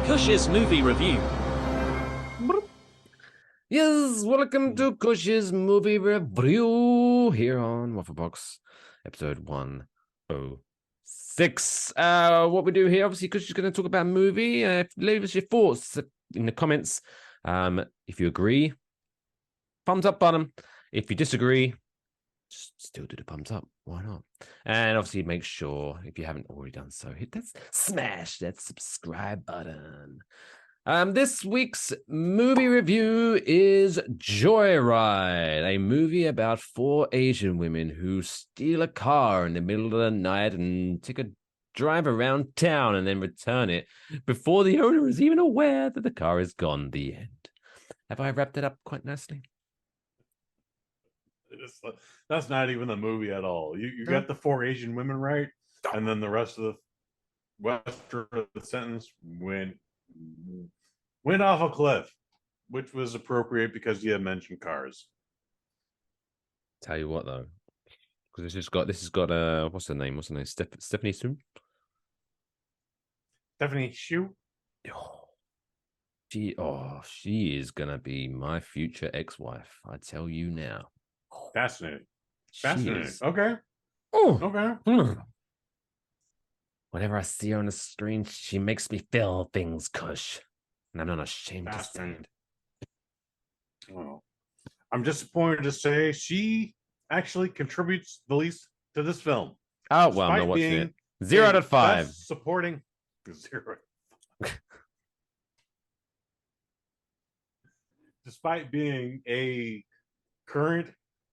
Kush's movie review. Yes, welcome to Kush's movie review here on Waffle Box, episode 106. What we do here, obviously, Kush is going to talk about a movie. Leave us your thoughts in the comments. If you agree, thumbs up button. If you disagree, still do the thumbs up. Why not? And obviously, make sure if you haven't already done so, hit that smash that subscribe button. This week's movie review is Joyride, a movie about 4 Asian women who steal a car in the middle of the night and take a drive around town and then return it before the owner is even aware that the car is gone. The end. Have I wrapped it up quite nicely? That's not even the movie at all. You No. got the 4 Asian women right, and then the rest of the sentence went off a cliff, which was appropriate because you had mentioned cars. Tell you what though, because this has got what's her name? What's her name? Stephanie Sue. Stephanie Shu. She is gonna be my future ex-wife. I tell you now. Fascinating. She Fascinating. is- Okay. Oh, Okay. Whenever I see her on the screen, she makes me feel things, Kush, and I'm not ashamed to say Fascinating. it. Well, I'm disappointed to say she actually contributes the least to this film. Oh well, I'm not Despite watching being it. 0 out of 5. best supporting zero. Despite being a current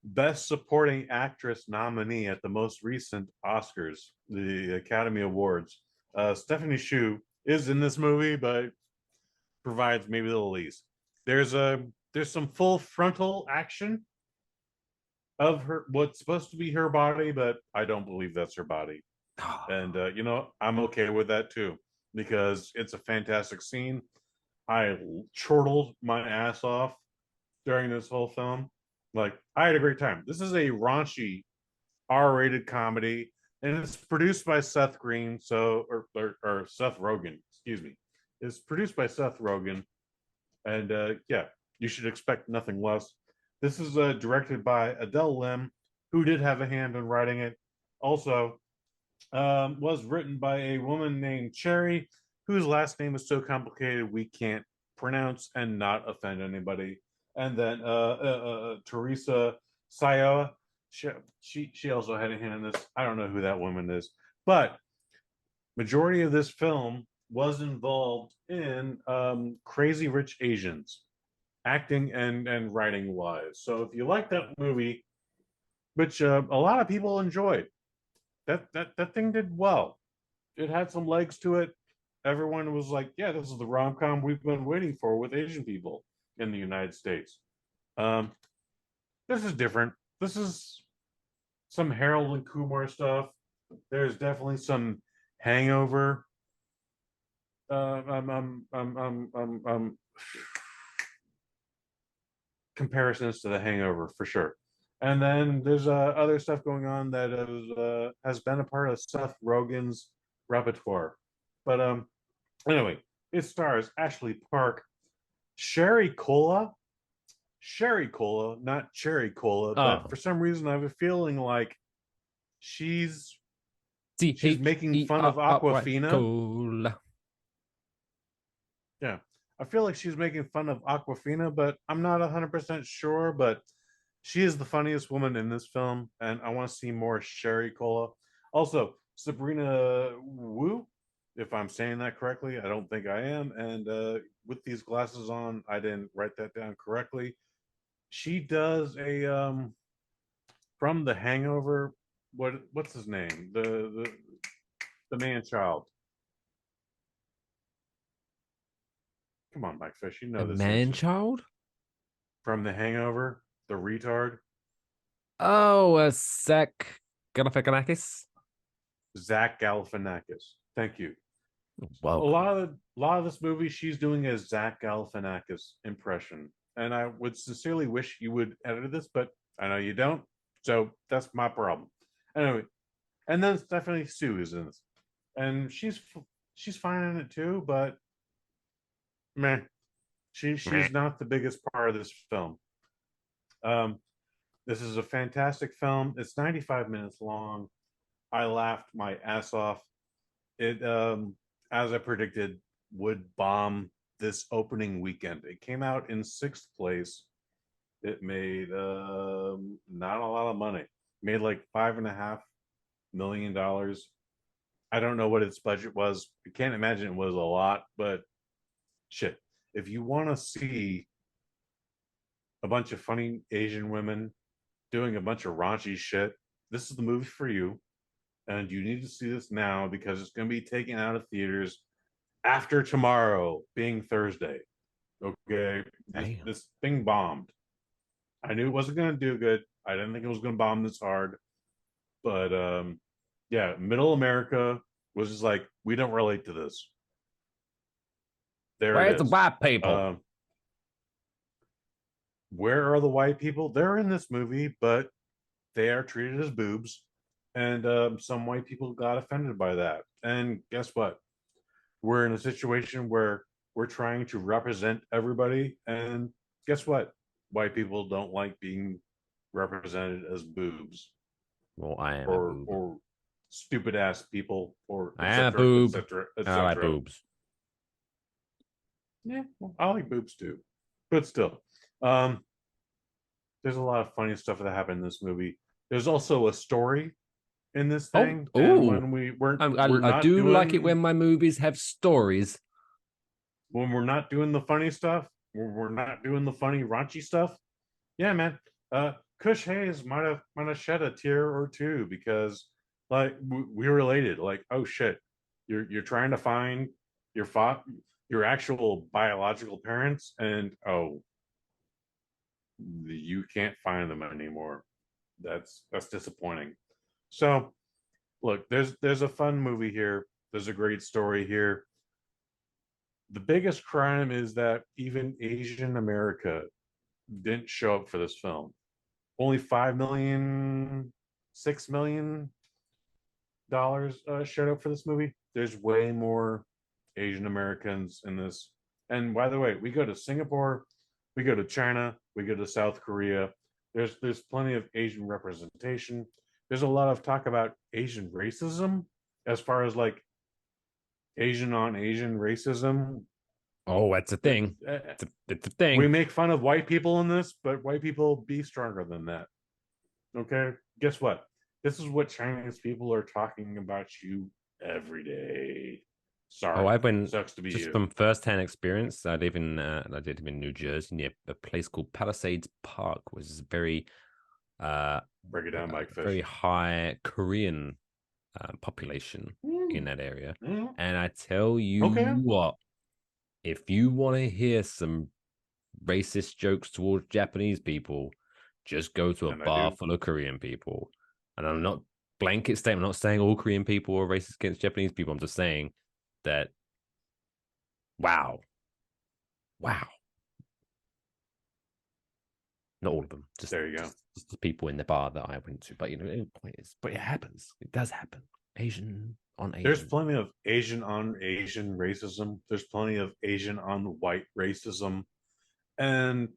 Best Supporting Actress nominee at the most recent Oscars, the Academy Awards, Stephanie Shu is in this movie, but provides maybe the least. There's some full frontal action of her what's supposed to be her body, but I don't believe that's her body. And I'm okay with that too, because it's a fantastic scene. I chortled my ass off during this whole film. Like, I had a great time. This is a raunchy R-rated comedy, and it's produced by Seth Green, or Seth Rogen, excuse me. It's produced by Seth Rogen, and yeah, you should expect nothing less. This is directed by Adele Lim, who did have a hand in writing it. Also, was written by a woman named Cherry, whose last name is so complicated we can't pronounce and not offend anybody. And then Teresa Sayoa, she also had a hand in this. I don't know who that woman is, but majority of this film was involved in Crazy Rich Asians, acting and writing wise. So if you like that movie, which a lot of people enjoyed, that thing did well. It had some legs to it. Everyone was like, "Yeah, this is the rom-com we've been waiting for with Asian people in the United States." Um, this is different. This is some Harold and Kumar stuff. There's definitely some Hangover. Comparisons to the Hangover for sure. And then there's other stuff going on that has been a part of Seth Rogen's repertoire. But anyway, it stars Ashley Park, Sherry Cola, not Cherry Cola, but for some reason I have a feeling like she's making fun of Aquafina. Cola. Yeah, I feel like she's making fun of Aquafina, but I'm not 100% sure. But she is the funniest woman in this film, and I want to see more Sherry Cola. Also, Sabrina Wu, if I'm saying that correctly. I don't think I am. And with these glasses on, I didn't write that down correctly. She does a from The Hangover. What's his name? The man child. Come on, Mike Fish. You know The this man answer. child? From The Hangover, the retard. Oh, Zach Galifianakis. Zach Galifianakis. Thank you. Wow. A lot of this movie, she's doing a Zach Galifianakis impression, and I would sincerely wish you would edit this, but I know you don't, so that's my problem. Anyway, and then Stephanie Sue is in this, and she's fine in it too, but meh. Meh. She's not the biggest part of this film. Um, this is a fantastic film. It's 95 minutes long. I laughed my ass off. It, as I predicted, would bomb this opening weekend. It came out in sixth place. It made not a lot of money. Made like $5.5 million. I don't know what its budget was. I can't imagine it was a lot, but shit. If you want to see a bunch of funny Asian women doing a bunch of raunchy shit, this is the movie for you. And you need to see this now because it's going to be taken out of theaters after tomorrow, being Thursday. Okay, Damn. this thing bombed. I knew it wasn't going to do good. I didn't think it was going to bomb this hard, but yeah, Middle America was just like, we don't relate to this. There it Where's the is. white people? Um, where are the white people? They're in this movie, but they are treated as boobs, and some white people got offended by that. And guess what? We're in a situation where we're trying to represent everybody, and guess what? White people don't like being represented as boobs Well, I am a or boob. or stupid ass people or I am a etc boob. etc I like etc. boobs. Yeah, well, I like boobs too, but still, um, there's a lot of funny stuff that happened in this movie. There's also a story in this Oh, thing, and oh. when we're I not do like it doing when my movies have stories. when we're not doing the funny stuff, when we're not doing the funny raunchy stuff, yeah, man. Kush Hayes might have shed a tear or two because like we related. Like, oh shit, you're trying to find your your actual biological parents, and oh, you can't find them anymore. That's disappointing. So look, there's a fun movie here. There's a great story here. The biggest crime is that even Asian America didn't show up for this film. Only 5 million, $6 million showed up for this movie. There's way more Asian Americans in this. And by the way, we go to Singapore, we go to China, we go to South Korea. There's plenty of Asian representation. There's a lot of talk about Asian racism as far as like Asian on Asian racism. Oh, that's a thing. It's a thing. We make fun of white people in this, but white people be stronger than that. Okay, guess what? This is what Chinese people are talking about you every day. Oh, Sorry, I've been sucks to be just you. from first-hand experience. I did live in New Jersey near a place called Palisades Park, which is very Break it down, Mike very Fish. high Korean population in Mm, that area. mm, And I tell you okay, what, if you want to hear some racist jokes towards Japanese people, just go to a and I bar do. full of Korean people. And I'm not blanket statement, I'm not saying all Korean people are racist against Japanese people. I'm just saying that wow, wow. Not all of them, just There you go. just the people in the bar that I went to. But but it happens. It does happen. Asian on There's Asian. plenty of Asian on Asian racism. There's plenty of Asian on white racism. And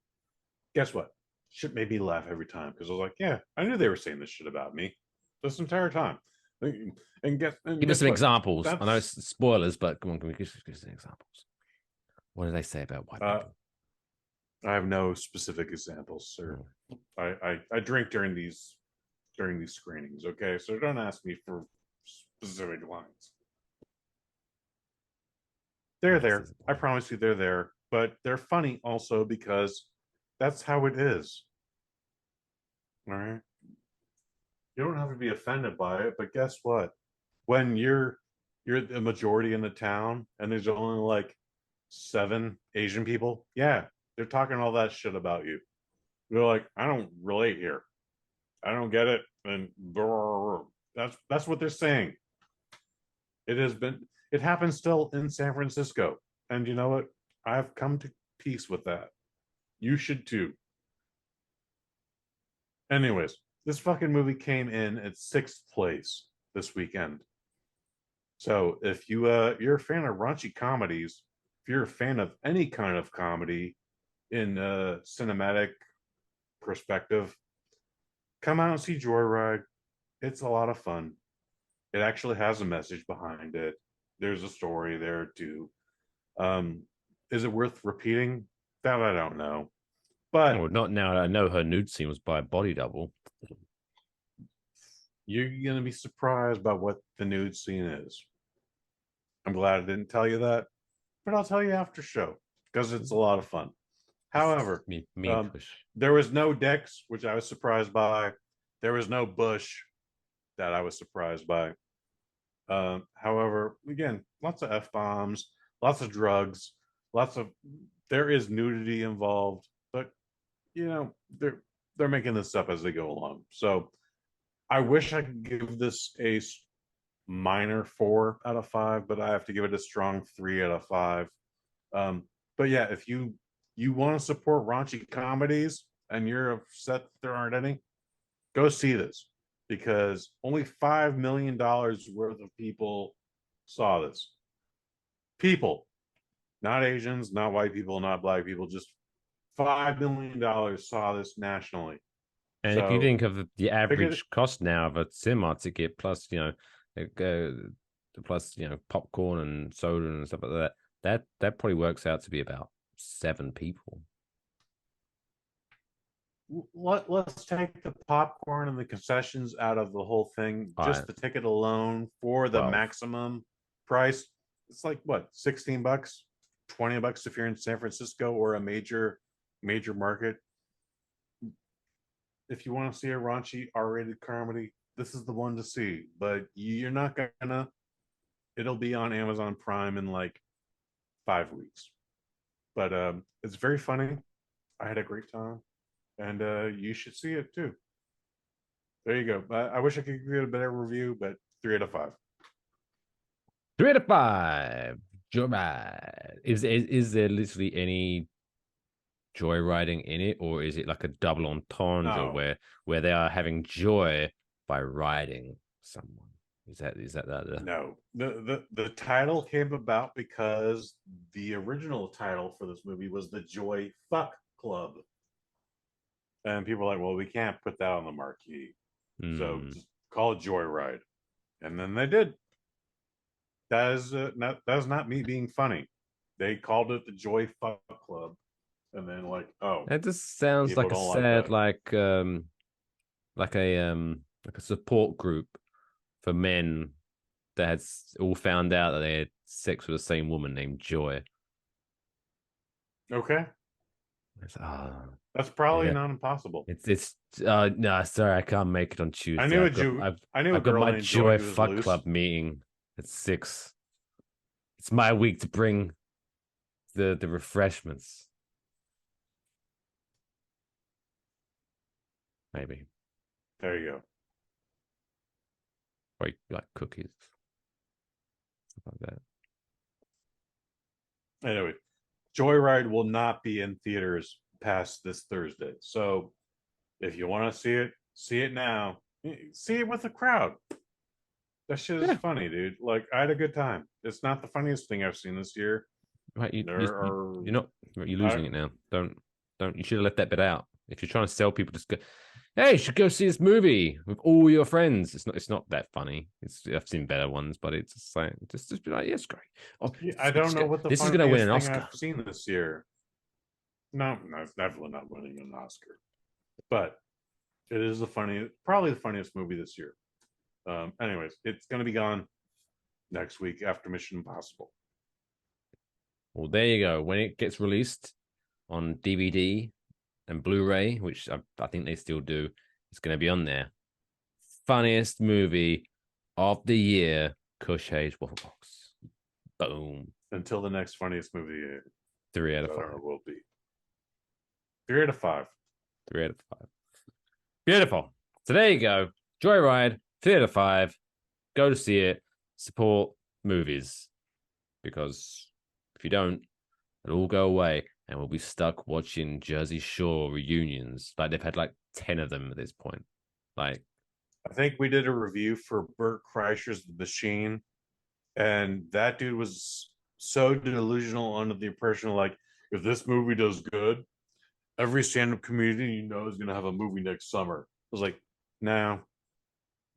guess what? Shit made me laugh every time because I was like, yeah, I knew they were saying this shit about me this entire time. And Give us guess some what? examples. I know it's That's spoilers, but come on, give us some examples. What do they say about white uh, people? I have no specific examples, sir. Oh. I drink during these screenings, okay? So don't ask me for specific lines. They're there. I Racism. promise you they're there. But they're funny also because that's how it is. All right. You don't have to be offended by it, but guess what? When you're the majority in the town and there's only like 7 Asian people, yeah, they're talking all that shit about you. They're like, I don't relate here. I don't get it. And that's what they're saying. It happens still in San Francisco. And you know what? I've come to peace with that. You should too. Anyways, this fucking movie came in at sixth place this weekend. So if you're a fan of raunchy comedies, if you're a fan of any kind of comedy in a cinematic perspective, come out and see Joyride. It's a lot of fun. It actually has a message behind it. There's a story there too. Um, is it worth repeating? That I don't know. But Well, not now. I know her nude scene was by a body double. you're gonna be surprised by what the nude scene is. I'm glad I didn't tell you that, but I'll tell you after show because it's a lot of fun. However, Me and Kush. there was no Dex, which I was surprised by. There was no Bush that I was surprised by. However, again, lots of F bombs, lots of drugs, lots of there is nudity involved, but you know, they're making this up as they go along. So I wish I could give this a minor 4 out of 5, but I have to give it a strong 3 out of 5. Um, but yeah, if you want to support raunchy comedies and you're upset that there aren't any, go see this because only $5 million worth of people saw this. People, not Asians, not white people, not black people, just $5 million saw this nationally. And if you So think of the figure average cost now of a cinema ticket plus, plus popcorn and soda and stuff like that, that probably works out to be about 7 people. let's take the popcorn and the concessions out of the whole thing. All Just right, the ticket alone for the 12. maximum price, it's like what, $16, $20 if you're in San Francisco or a major market. If you want to see a raunchy R-rated comedy, this is the one to see. But you're not gonna. It'll be on Amazon Prime in like 5 weeks. But it's very funny. I had a great time, and you should see it too. There you go. I wish I could give it a better review, but 3 out of 5. 3 out of 5. Joyride. Is there literally any joyriding in it, or is it like a double entendre No, where they are having joy by riding someone? Is that no. The title came about because the original title for this movie was the Joy Fuck Club, and people are like, "Well, we can't put that on the marquee, so Hmm. just call it Joyride." And then they did. That is not me being funny. They called it the Joy Fuck Club, and then like, oh, That just sounds people like a don't like sad that. like a support group for men that had all found out that they had sex with the same woman named Joy. Okay, It's, that's probably yeah, not impossible. it's no, sorry, I can't make it on I Tuesday. knew a Jew. I knew a I've got girl my named Joy Joy who was Fuck loose. Club meeting at 6. It's my week to bring the refreshments. Maybe There you go. like cookies, stuff like that. Anyway, Joyride will not be in theaters past this Thursday. So if you want to see it now. See it with a crowd. That shit is Yeah, funny, dude. Like I had a good time. It's not the funniest thing I've seen this year. right. There are You're not you're I, losing it now. Don't. You should have left that bit out. If you're trying to sell people, just go. Hey, you should go see this movie with all your friends. It's not that funny. I've seen better ones, but it's just like just be like, yeah, it's great. Oh, yeah, I don't know what the this is gonna win funniest an thing Oscar. I've seen this year. No, it's definitely not winning an Oscar. But it is probably the funniest movie this year. Anyways, it's gonna be gone next week after Mission Impossible. Well, there you go. When it gets released on DVD and Blu-ray, which I think they still do, it's gonna be on there. Funniest movie of the year, Kush Hayes Waffle Box. Boom. Until the next funniest movie, 3 out of 5. will be 3 out of 5. 3 out of 5. Beautiful. So there you go. Joyride, 3 out of 5. Go to see it. Support movies. Because if you don't, it'll all go away and we'll be stuck watching Jersey Shore reunions. Like they've had like 10 of them at this point. Like, I think we did a review for Bert Kreischer's The Machine, and that dude was so delusional under the impression like if this movie does good, every stand-up comedian you know is gonna have a movie next summer. I was like, no,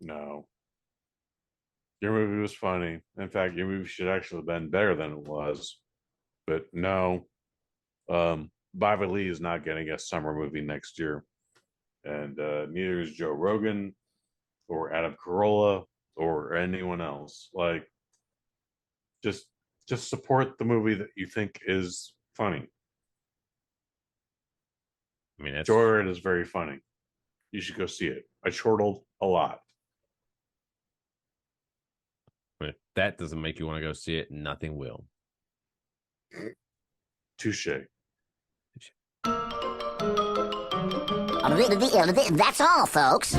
no. Your movie was funny. In fact, your movie should actually have been better than it was. But no. Bobby Lee is not getting a summer movie next year. And neither is Joe Rogan or Adam Carolla or anyone else. Like just support the movie that you think is funny. I mean, that's Joyride is very funny. You should go see it. I chortled a lot. if that doesn't make you want to go see it, nothing will. Touche. That's all, folks.